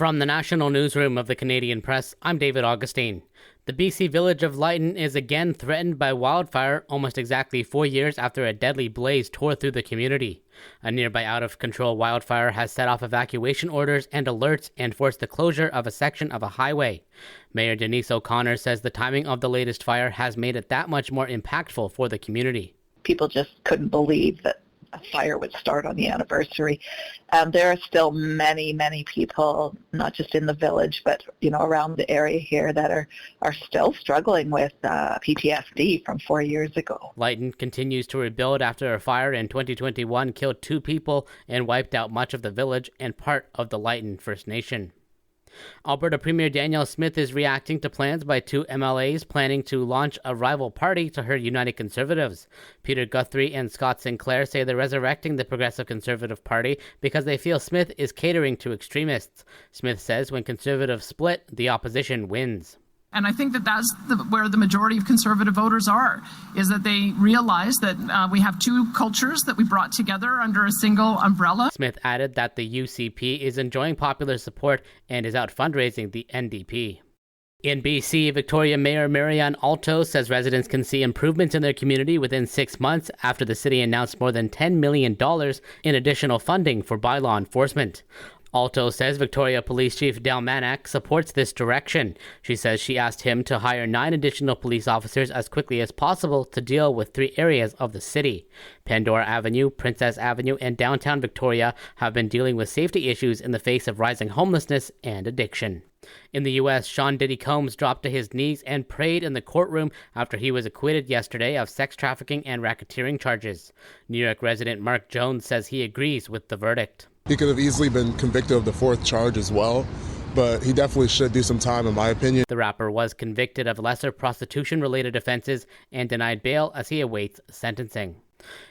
From the National Newsroom of the Canadian Press, I'm David Augustine. The BC village of Lytton is again threatened by wildfire almost exactly 4 years after a deadly blaze tore through the community. A nearby out-of-control wildfire has set off evacuation orders and alerts and forced the closure of a section of a highway. Mayor Denise O'Connor says the timing of the latest fire has made it that much more impactful for the community. People just couldn't believe that a fire would start on the anniversary. There are still many, many people, not just in the village, but around the area here that are still struggling with PTSD from 4 years ago. Lytton continues to rebuild after a fire in 2021 killed 2 people and wiped out much of the village and part of the Lytton First Nation. Alberta Premier Danielle Smith is reacting to plans by 2 MLAs planning to launch a rival party to her United Conservatives. Peter Guthrie and Scott Sinclair say they're resurrecting the Progressive Conservative Party because they feel Smith is catering to extremists. Smith says when Conservatives split, the opposition wins. And I think that's where the majority of Conservative voters are, is that they realize that we have 2 cultures that we brought together under a single umbrella. Smith added that the UCP is enjoying popular support and is out fundraising the NDP. In BC, Victoria Mayor Marianne Alto says residents can see improvements in their community within 6 months after the city announced more than $10 million in additional funding for bylaw enforcement. Alto says Victoria Police Chief Del Manac supports this direction. She says she asked him to hire 9 additional police officers as quickly as possible to deal with 3 areas of the city. Pandora Avenue, Princess Avenue, and downtown Victoria have been dealing with safety issues in the face of rising homelessness and addiction. In the U.S., Sean Diddy Combs dropped to his knees and prayed in the courtroom after he was acquitted yesterday of sex trafficking and racketeering charges. New York resident Mark Jones says he agrees with the verdict. He could have easily been convicted of the 4th charge as well, but he definitely should do some time, in my opinion. The rapper was convicted of lesser prostitution-related offenses and denied bail as he awaits sentencing.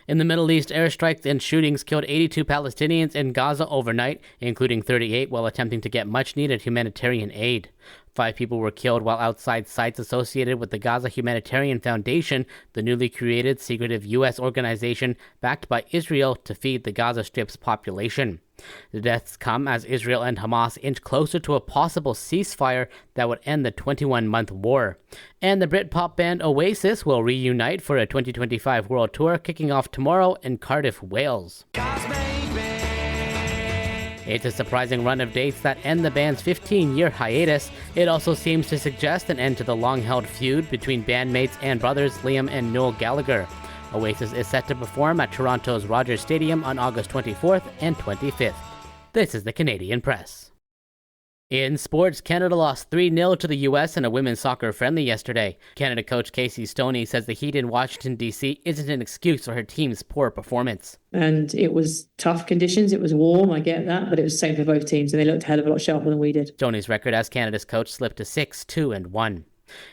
In the Middle East, airstrikes and shootings killed 82 Palestinians in Gaza overnight, including 38 while attempting to get much-needed humanitarian aid. 5 people were killed while outside sites associated with the Gaza Humanitarian Foundation, the newly created secretive U.S. organization backed by Israel to feed the Gaza Strip's population. The deaths come as Israel and Hamas inch closer to a possible ceasefire that would end the 21-month war. And the Britpop band Oasis will reunite for a 2025 world tour kicking off tomorrow in Cardiff, Wales. It's a surprising run of dates that end the band's 15-year hiatus. It also seems to suggest an end to the long-held feud between bandmates and brothers Liam and Noel Gallagher. Oasis is set to perform at Toronto's Rogers Stadium on August 24th and 25th. This is the Canadian Press. In sports, Canada lost 3-0 to the U.S. in a women's soccer friendly yesterday. Canada coach Casey Stoney says the heat in Washington, D.C. isn't an excuse for her team's poor performance. And it was tough conditions. It was warm, I get that, but it was the same for both teams, and they looked a hell of a lot sharper than we did. Stoney's record as Canada's coach slipped to 6-2-1.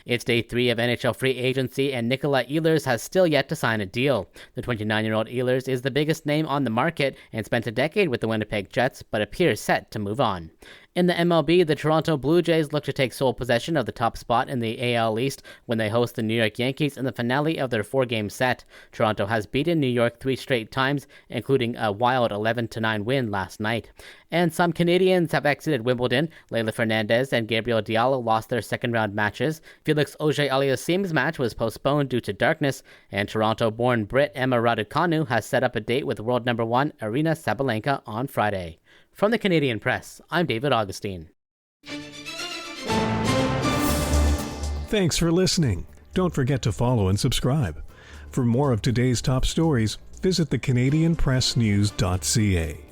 It's day 3 of NHL free agency, and Nikolai Ehlers has still yet to sign a deal. The 29-year-old Ehlers is the biggest name on the market and spent a decade with the Winnipeg Jets, but appears set to move on. In the MLB, the Toronto Blue Jays look to take sole possession of the top spot in the AL East when they host the New York Yankees in the finale of their 4-game set. Toronto has beaten New York 3 straight times, including a wild 11-9 win last night. And some Canadians have exited Wimbledon. Leylah Fernandez and Gabriel Diallo lost their second-round matches. Felix Auger-Aliassime's match was postponed due to darkness, and Toronto-born Brit Emma Raducanu has set up a date with world number 1 Aryna Sabalenka on Friday. From the Canadian Press, I'm David Augustine. Thanks for listening. Don't forget to follow and subscribe. For more of today's top stories, visit thecanadianpressnews.ca.